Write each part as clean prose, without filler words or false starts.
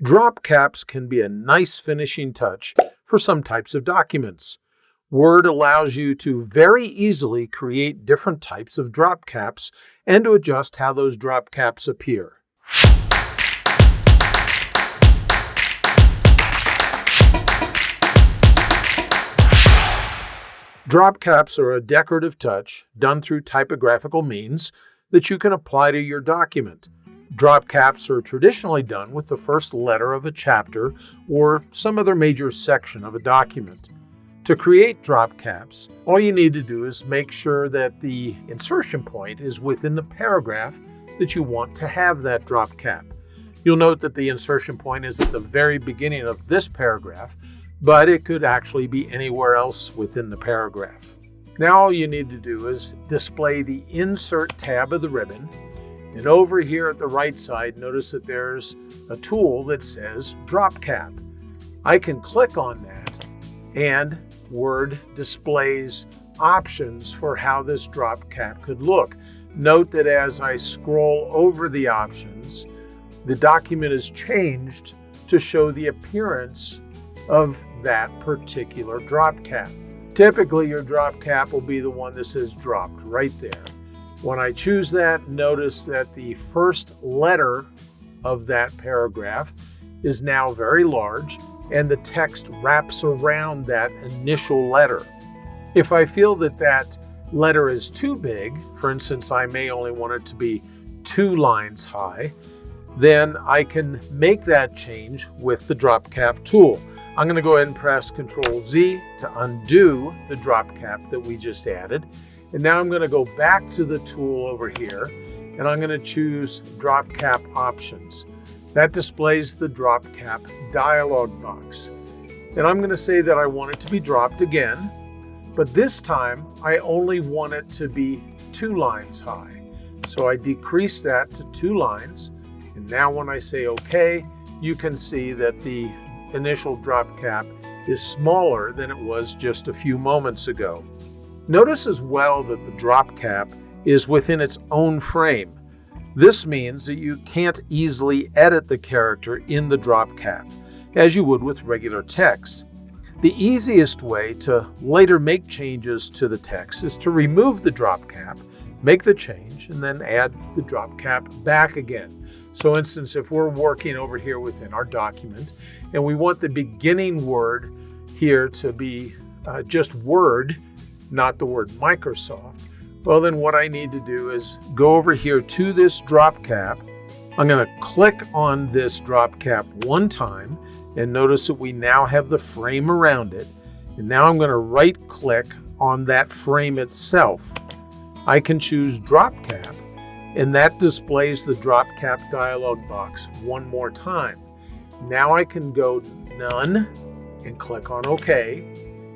Drop caps can be a nice finishing touch for some types of documents. Word allows you to very easily create different types of drop caps and to adjust how those drop caps appear. Drop caps are a decorative touch done through typographical means that you can apply to your document. Drop caps are traditionally done with the first letter of a chapter or some other major section of a document. To create drop caps, all you need to do is make sure that the insertion point is within the paragraph that you want to have that drop cap. You'll note that the insertion point is at the very beginning of this paragraph, but it could actually be anywhere else within the paragraph. Now all you need to do is display the Insert tab of the ribbon, and over here at the right side, notice that there's a tool that says Drop Cap. I can click on that, and Word displays options for how this drop cap could look. Note that as I scroll over the options, the document is changed to show the appearance of that particular drop cap. Typically, your drop cap will be the one that says dropped right there. When I choose that, notice that the first letter of that paragraph is now very large, and the text wraps around that initial letter. If I feel that that letter is too big, for instance, I may only want it to be 2 lines high, then I can make that change with the drop cap tool. I'm going to go ahead and press Ctrl Z to undo the drop cap that we just added. And now I'm going to go back to the tool over here, and I'm going to choose Drop Cap Options. That displays the drop cap dialog box. And I'm going to say that I want it to be dropped again, but this time I only want it to be 2 lines high. So I decrease that to 2 lines, and now when I say OK, you can see that the initial drop cap is smaller than it was just a few moments ago. Notice as well that the drop cap is within its own frame. This means that you can't easily edit the character in the drop cap, as you would with regular text. The easiest way to later make changes to the text is to remove the drop cap, make the change, and then add the drop cap back again. So, for instance, if we're working over here within our document and we want the beginning word here to be just Word, not the word Microsoft, well then what I need to do is go over here to this drop cap. I'm going to click on this drop cap one time, and notice that we now have the frame around it. And now I'm going to right click on that frame itself. I can choose drop cap, and that displays the drop cap dialog box one more time. Now I can go None and click on OK.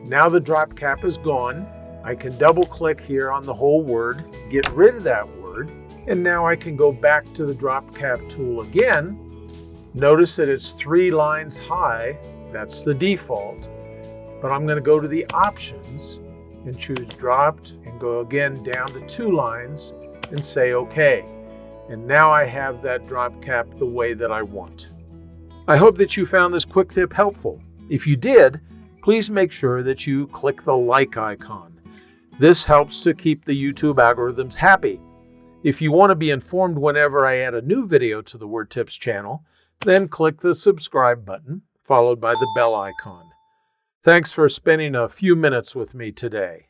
Now the drop cap is gone. I can double click here on the whole word, get rid of that word, and now I can go back to the drop cap tool again. Notice that it's 3 lines high, that's the default, but I'm going to go to the options and choose dropped and go again down to 2 lines and say OK. And now I have that drop cap the way that I want. I hope that you found this quick tip helpful. If you did, please make sure that you click the like icon. This helps to keep the YouTube algorithms happy. If you want to be informed whenever I add a new video to the Word Tips channel, then click the subscribe button, followed by the bell icon. Thanks for spending a few minutes with me today.